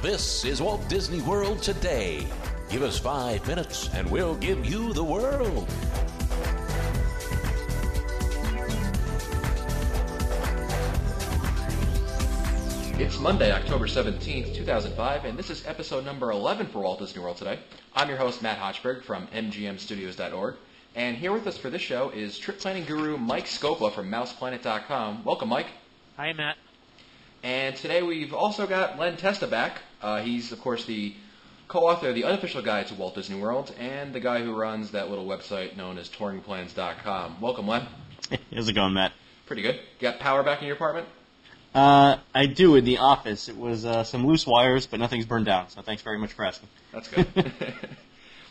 This is Walt Disney World today. Give us 5 minutes and we'll give you the world. It's Monday, October 17th, 2005, and this is episode number 11 for Walt Disney World Today. I'm your host, Matt Hochberg from mgmstudios.org, and here with us for this show is trip planning guru Mike Scopa from mouseplanet.com. Welcome, Mike. Hi, Matt. And today we've also got Len Testa back. He's, of course, the co-author of the unofficial guide to Walt Disney World and the guy who runs that little website known as touringplans.com. Welcome, Len. Hey, how's it going, Matt? Pretty good. You got power back in your apartment? I do in the office. It was some loose wires, but nothing's burned down, so thanks very much for asking. That's good.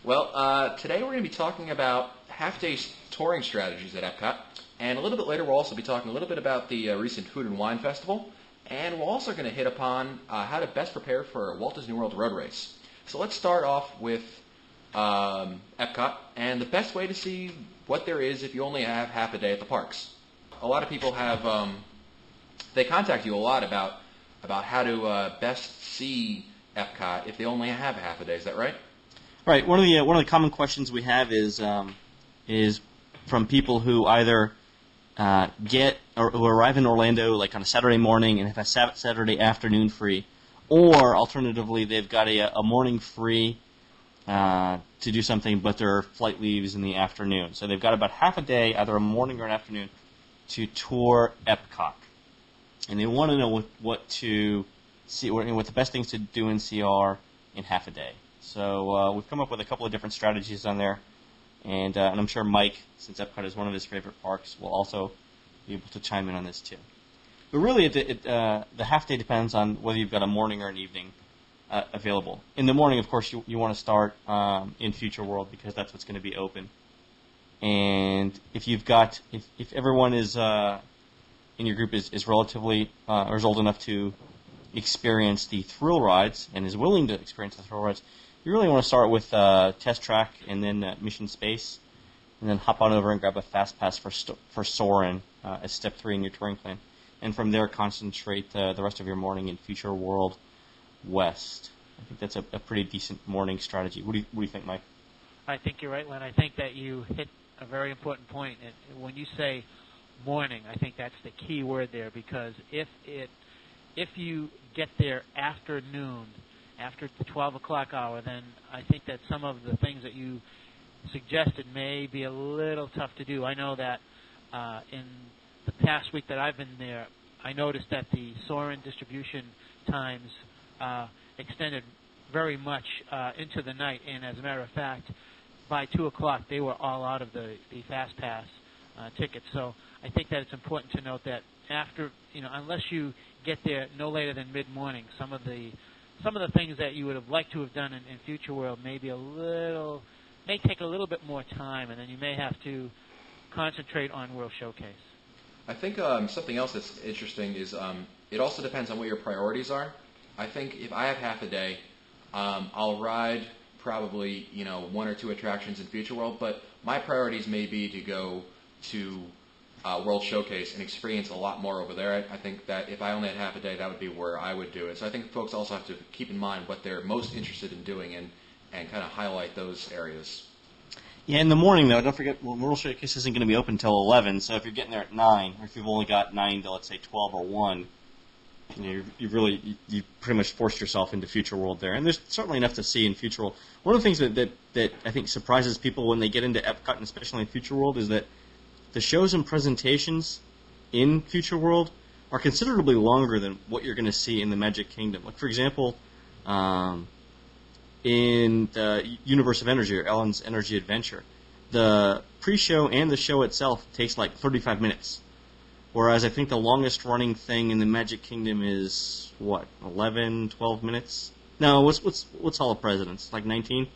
Well, today we're going to be talking about half-day touring strategies at Epcot, and a little bit later we'll also be talking a little bit about the recent Food and Wine Festival, and we're also going to hit upon how to best prepare for a Walt Disney World road race. So let's start off with Epcot, and the best way to see what there is if you only have half a day at the parks. A lot of people have... They contact you a lot about how to best see Epcot if they only have half a day. Is that right? Right. One of the common questions we have is from people who either who arrive in Orlando like on a Saturday morning and have a Saturday afternoon free, or alternatively they've got a morning free to do something, but their flight leaves in the afternoon. So they've got about half a day, either a morning or an afternoon, to tour Epcot. And they want to know what to see, what the best things to do in CR in half a day. So we've come up with a couple of different strategies on there, and I'm sure Mike, since Epcot is one of his favorite parks, will also be able to chime in on this too. But really, the half day depends on whether you've got a morning or an evening available. In the morning, of course, you want to start in Future World because that's what's going to be open. And if everyone is in your group is relatively or is old enough to experience the thrill rides and is willing to experience the thrill rides, you really want to start with Test Track and then Mission Space, and then hop on over and grab a Fast Pass for Soarin' as step 3 in your touring plan, and from there concentrate the rest of your morning in Future World West. I think that's a pretty decent morning strategy. What do you think, Mike? I think you're right, Len. I think that you hit a very important point. And when you say morning, I think that's the key word there, because if you get there afternoon, after the 12 o'clock hour, then I think that some of the things that you suggested may be a little tough to do. I know that in the past week that I've been there, I noticed that the Soarin' distribution times extended very much into the night, and as a matter of fact, by 2 o'clock they were all out of the Fast Pass tickets. So I think that it's important to note that after, unless you get there no later than mid-morning, some of the things that you would have liked to have done in Future World may take a little bit more time, and then you may have to concentrate on World Showcase. I think something else that's interesting is it also depends on what your priorities are. I think if I have half a day, I'll ride probably 1 or 2 attractions in Future World, but my priorities may be to go to World Showcase and experience a lot more over there. I think that if I only had half a day, that would be where I would do it. So I think folks also have to keep in mind what they're most interested in doing and kind of highlight those areas. Yeah, in the morning, though, don't forget, World Showcase isn't going to be open until 11, so if you're getting there at 9, or if you've only got 9 to, let's say, 12 or 1, you pretty much forced yourself into Future World there. And there's certainly enough to see in Future World. One of the things that I think surprises people when they get into Epcot, and especially in Future World, is that the shows and presentations in Future World are considerably longer than what you're going to see in the Magic Kingdom. Like, for example, in the Universe of Energy, or Ellen's Energy Adventure, the pre-show and the show itself takes like 35 minutes. Whereas I think the longest running thing in the Magic Kingdom is, 11, 12 minutes? No, what's Hall of Presidents? Like 19?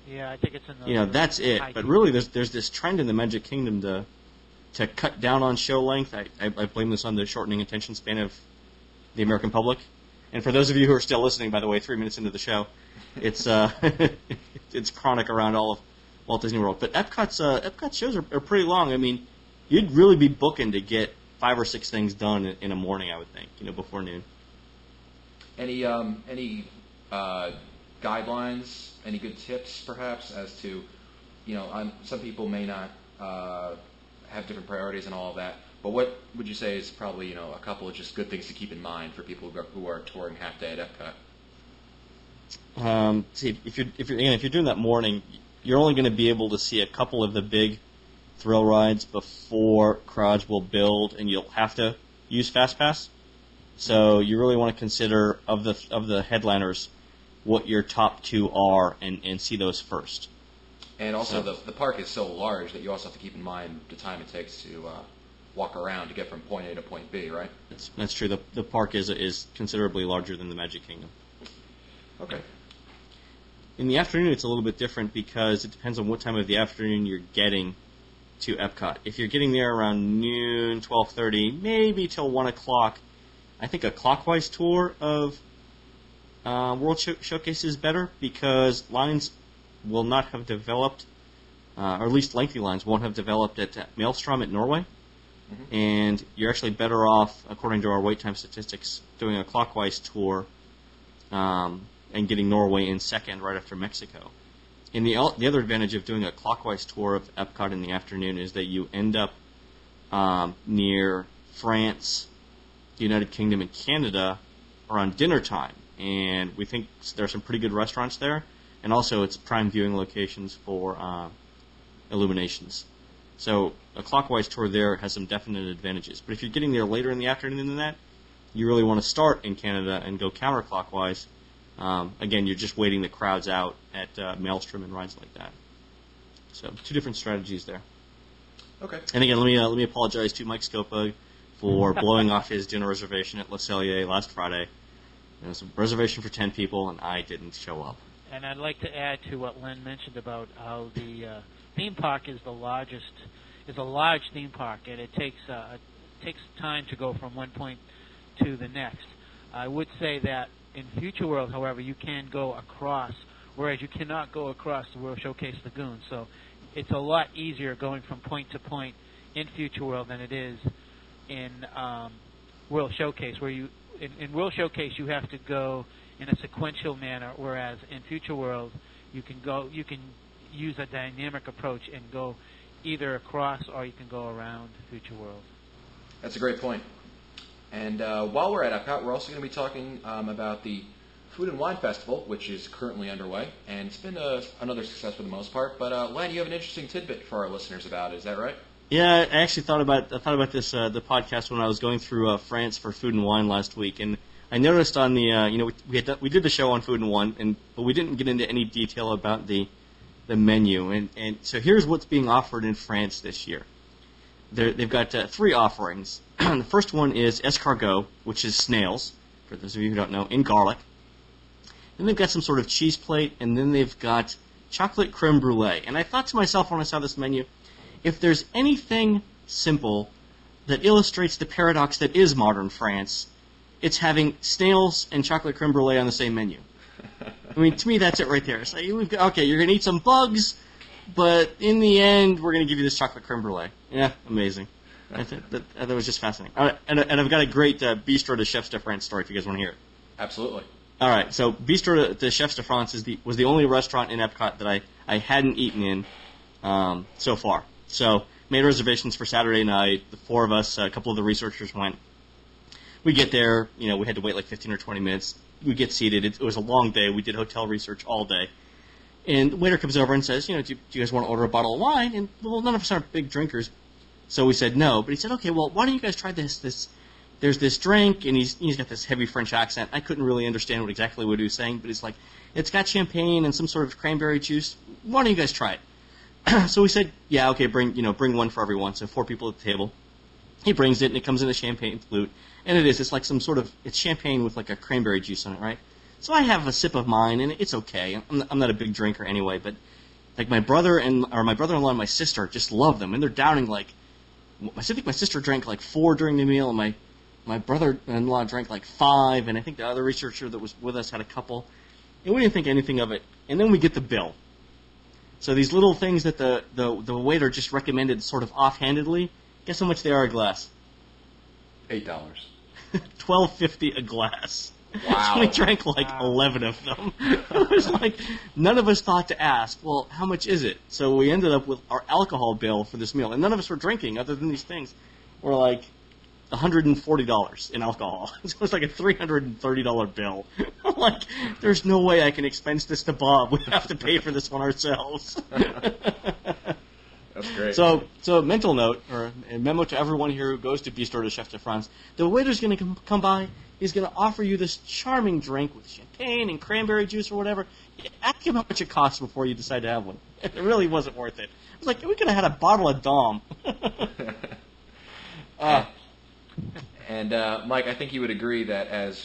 Yeah, I think it's in the... that's it. But really, there's this trend in the Magic Kingdom to cut down on show length. I blame this on the shortening attention span of the American public. And for those of you who are still listening, by the way, 3 minutes into the show, it's it's chronic around all of Walt Disney World. But Epcot shows are pretty long. I mean, you'd really be booking to get 5 or 6 things done in a morning, I would think, before noon. Any guidelines, any good tips perhaps as to, some people may not have different priorities and all of that, but what would you say is probably, a couple of just good things to keep in mind for people who are touring half day at Epcot? See, if you're doing that morning, you're only going to be able to see a couple of the big thrill rides before crowds will build, and you'll have to use FastPass. So you really want to consider of the headliners what your top two are, and see those first. And also, the park is so large that you also have to keep in mind the time it takes to walk around to get from point A to point B, right? That's true. The park is considerably larger than the Magic Kingdom. Okay. In the afternoon, it's a little bit different because it depends on what time of the afternoon you're getting to Epcot. If you're getting there around noon, 12:30, maybe till 1 o'clock, I think a clockwise tour of World Showcase is better because lines will not have developed, or at least lengthy lines won't have developed at Maelstrom at Norway. Mm-hmm. And you're actually better off, according to our wait time statistics, doing a clockwise tour and getting Norway in second right after Mexico. And the other advantage of doing a clockwise tour of Epcot in the afternoon is that you end up near France, the United Kingdom, and Canada around dinner time. And we think there are some pretty good restaurants there. And also it's prime viewing locations for Illuminations. So a clockwise tour there has some definite advantages. But if you're getting there later in the afternoon than that, you really want to start in Canada and go counterclockwise. Again, you're just waiting the crowds out at Maelstrom and rides like that. So two different strategies there. Okay. And again, let me apologize to Mike Scopa for blowing off his dinner reservation at Le Cellier last Friday. It was a reservation for 10 people, and I didn't show up. And I'd like to add to what Len mentioned about how the theme park is a large theme park, and it takes time to go from one point to the next. I would say that in Future World, however, you can go across, whereas you cannot go across the World Showcase Lagoon. So it's a lot easier going from point to point in Future World than it is in World Showcase, where in World Showcase you have to go in a sequential manner, whereas in Future World you can use a dynamic approach and go either across or you can go around Future World. That's a great point. And while we're at Epcot, we're also going to be talking about the Food and Wine Festival, which is currently underway, and it's been another success for the most part. But Len, you have an interesting tidbit for our listeners about it. Is that right? Yeah, I actually thought about this the podcast when I was going through France for Food and Wine last week, and I noticed on the we did the show on Food and Wine, but we didn't get into any detail about the menu, and so here's what's being offered in France this year. They've got three offerings. The first one is escargot, which is snails, for those of you who don't know, in garlic. Then they've got some sort of cheese plate, and then they've got chocolate creme brulee. And I thought to myself when I saw this menu, if there's anything simple that illustrates the paradox that is modern France, it's having snails and chocolate creme brulee on the same menu. I mean, to me, that's it right there. It's like, okay, you're going to eat some bugs, but in the end, we're going to give you this chocolate creme brulee. Yeah, amazing. That was just fascinating. And I've got a great Bistro de Chefs de France story if you guys want to hear it. Absolutely. All right, so Bistro de Chefs de France was the only restaurant in Epcot that I hadn't eaten in so far. So made reservations for Saturday night. The four of us, a couple of the researchers went. We get there, we had to wait like 15 or 20 minutes. We get seated. It was a long day. We did hotel research all day. And the waiter comes over and says, do you guys want to order a bottle of wine? And, well, none of us are big drinkers. So we said no. But he said, okay, well, why don't you guys try this? There's this drink, and he's got this heavy French accent. I couldn't really understand exactly what he was saying, but he's like, it's got champagne and some sort of cranberry juice. Why don't you guys try it? So we said, yeah, okay, bring one for everyone. So 4 people at the table. He brings it, and it comes in a champagne flute. And it's like it's champagne with like a cranberry juice on it, right? So I have a sip of mine, and it's okay. I'm not a big drinker anyway, but like my brother-in-law and my sister just love them, and they're downing like. I think my sister drank like 4 during the meal, and my brother-in-law drank like 5, and I think the other researcher that was with us had a couple, and we didn't think anything of it. And then we get the bill. So these little things that the waiter just recommended sort of offhandedly. Guess how much they are a glass? $8. $12.50 a glass. Wow. So we drank like 11 of them. It was like, none of us thought to ask, well, how much is it? So we ended up with our alcohol bill for this meal, and none of us were drinking other than these things. We're like $140 in alcohol. So it was like a $330 bill. I'm like, there's no way I can expense this to Bob. We have to pay for this one ourselves. That's great. So mental note, or a memo to everyone here who goes to Bistro de Chef de France, the waiter's going to come by, he's going to offer you this charming drink with champagne and cranberry juice or whatever. Ask him how much it costs before you decide to have one. It really wasn't worth it. I was like, we could have had a bottle of Dom. And Mike, I think you would agree that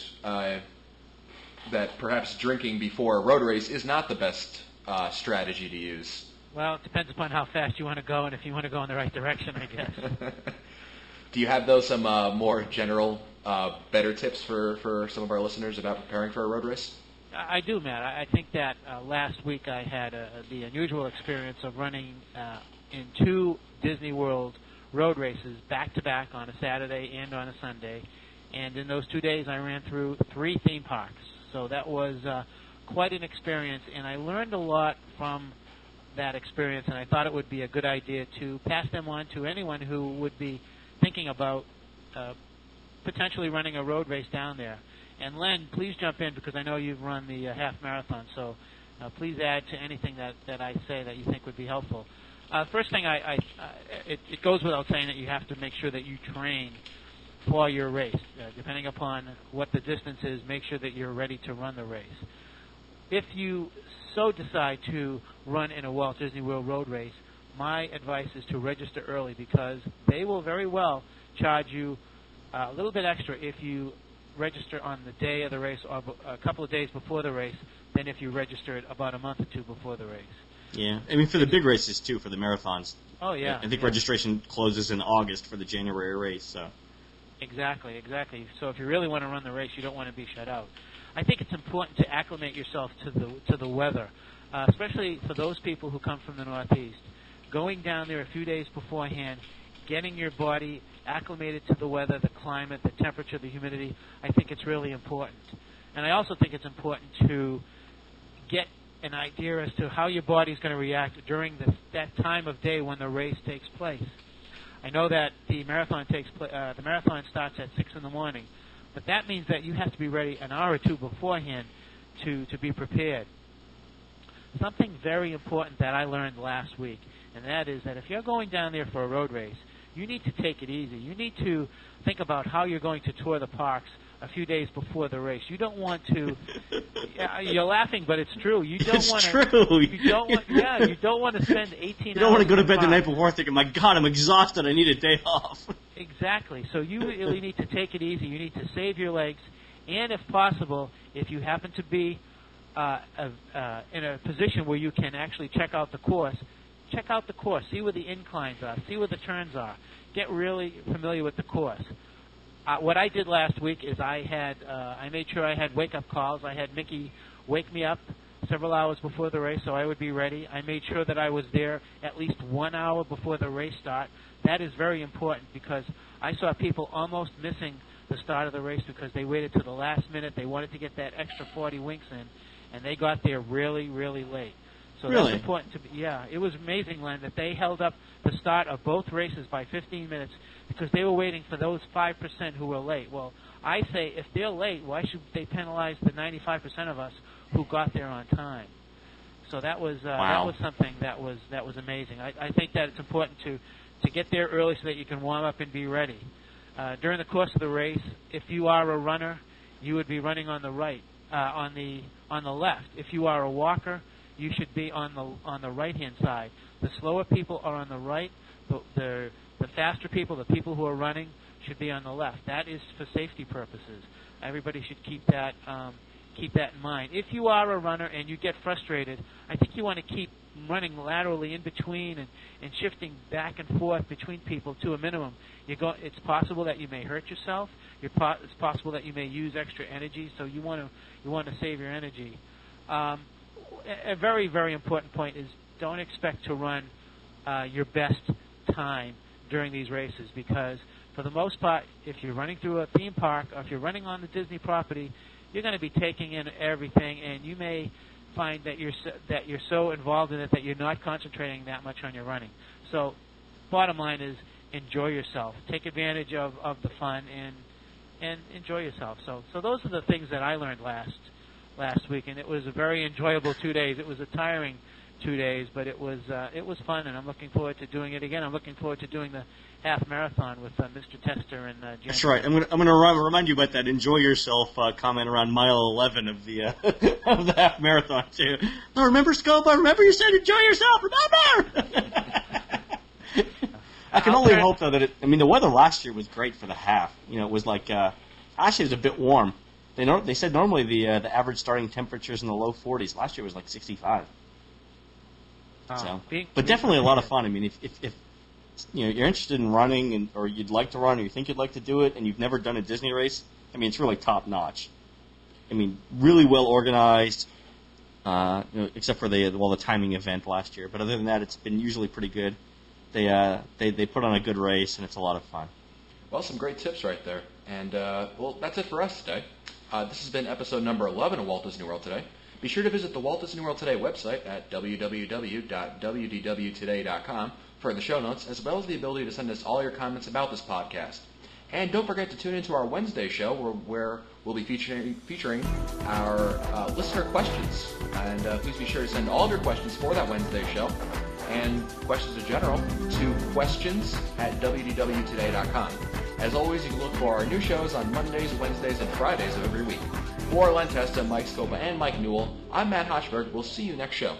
that perhaps drinking before a road race is not the best strategy to use. Well, it depends upon how fast you want to go and if you want to go in the right direction, I guess. Do you have, though, some more general, better tips for some of our listeners about preparing for a road race? I do, Matt. I think that last week I had the unusual experience of running in 2 Disney World road races back-to-back on a Saturday and on a Sunday. And in those 2 days, I ran through 3 theme parks. So that was quite an experience, and I learned a lot from that experience, and I thought it would be a good idea to pass them on to anyone who would be thinking about potentially running a road race down there. And Len, please jump in, because I know you've run the half marathon, so please add to anything that I say that you think would be helpful. First thing, it goes without saying that you have to make sure that you train for your race. Depending upon what the distance is, make sure that you're ready to run the race. If you so decide to run in a Walt Disney World road race, my advice is to register early, because they will very well charge you a little bit extra if you register on the day of the race or a couple of days before the race than if you register it about a month or 2 before the race. Yeah, I mean, for the big races, too, for the marathons. Oh, yeah. I think registration closes in August for the January race, so... Exactly. So if you really want to run the race, you don't want to be shut out. I think it's important to acclimate yourself to the weather, especially for those people who come from the Northeast. Going down there a few days beforehand, getting your body acclimated to the weather, the climate, the temperature, the humidity, I think it's really important. And I also think it's important to get an idea as to how your body is going to react during that time of day when the race takes place. I know that the marathon starts at 6 in the morning, but that means that you have to be ready an hour or 2 beforehand to be prepared. Something very important that I learned last week, and that is that if you're going down there for a road race, you need to take it easy. You need to think about how you're going to tour the parks a few days before the race. You don't want to. You're laughing, but it's true. You don't want to. It's true. You don't want. Yeah, you don't want to spend 18 hours. You don't want to go to bed the park. night before thinking, "My God, I'm exhausted. I need a day off." Exactly. So you really need to take it easy. You need to save your legs, and if possible, if you happen to be in a position where you can actually check out the course, see where the inclines are, see where the turns are, get really familiar with the course. What I did last week is I made sure I had wake-up calls. I had Mickey wake me up several hours before the race so I would be ready. I made sure that I was there at least 1 hour before the race start. That is very important, because I saw people almost missing the start of the race because they waited to the last minute. They wanted to get that extra 40 winks in, and they got there really, really late. So really? That's important to me. Yeah, it was amazing, Len, that they held up the start of both races by 15 minutes because they were waiting for those 5% who were late. Well, I say if they're late, why should they penalize the 95% of us who got there on time? So that was something that was amazing. I think that it's important to get there early so that you can warm up and be ready. During the course of the race, if you are a runner, you would be running on the right, on the left. If you are a walker, you should be on the right-hand side. The slower people are on the right. The faster people, the people who are running, should be on the left. That is for safety purposes. Everybody should keep that in mind. If you are a runner and you get frustrated, I think you want to keep running laterally in between and shifting back and forth between people to a minimum. It's possible that you may hurt yourself. It's possible that you may use extra energy, so you want to save your energy. A very, very important point is don't expect to run your best time during these races, because for the most part, if you're running through a theme park or if you're running on the Disney property, you're going to be taking in everything, and you may find that you're so involved in it that you're not concentrating that much on your running. So, bottom line is enjoy yourself. Take advantage of the fun and enjoy yourself. So those are the things that I learned last week, and it was a very enjoyable 2 days. It was a tiring 2 days, but it was fun, and I'm looking forward to doing it again. I'm looking forward to doing the half marathon with Mr. Tester and January. That's right. I'm gonna remind you about that enjoy yourself comment around mile 11 of the of the half marathon too. No, remember, Scopa? Remember you said enjoy yourself. Remember. I can only hope though that the weather last year was great for the half. It was like actually it was a bit warm. They said normally the average starting temperatures in the low 40s. Last year was like 65. But definitely a lot of fun. I mean, if you're interested in running or you'd like to run or you think you'd like to do it and you've never done a Disney race, it's really top notch. Really well organized, except for the timing event last year. But other than that, it's been usually pretty good. They put on a good race and it's a lot of fun. Well, some great tips right there. And that's it for us today. This has been episode number 11 of Walt Disney World Today. Be sure to visit the Walt Disney World Today website at www.wdwtoday.com for the show notes, as well as the ability to send us all your comments about this podcast. And don't forget to tune into our Wednesday show where we'll be featuring our listener questions. And please be sure to send all of your questions for that Wednesday show and questions in general to questions@wdwtoday.com. As always, you can look for our new shows on Mondays, Wednesdays, and Fridays of every week. For Len Testa, Mike Scopa, and Mike Newell, I'm Matt Hochberg. We'll see you next show.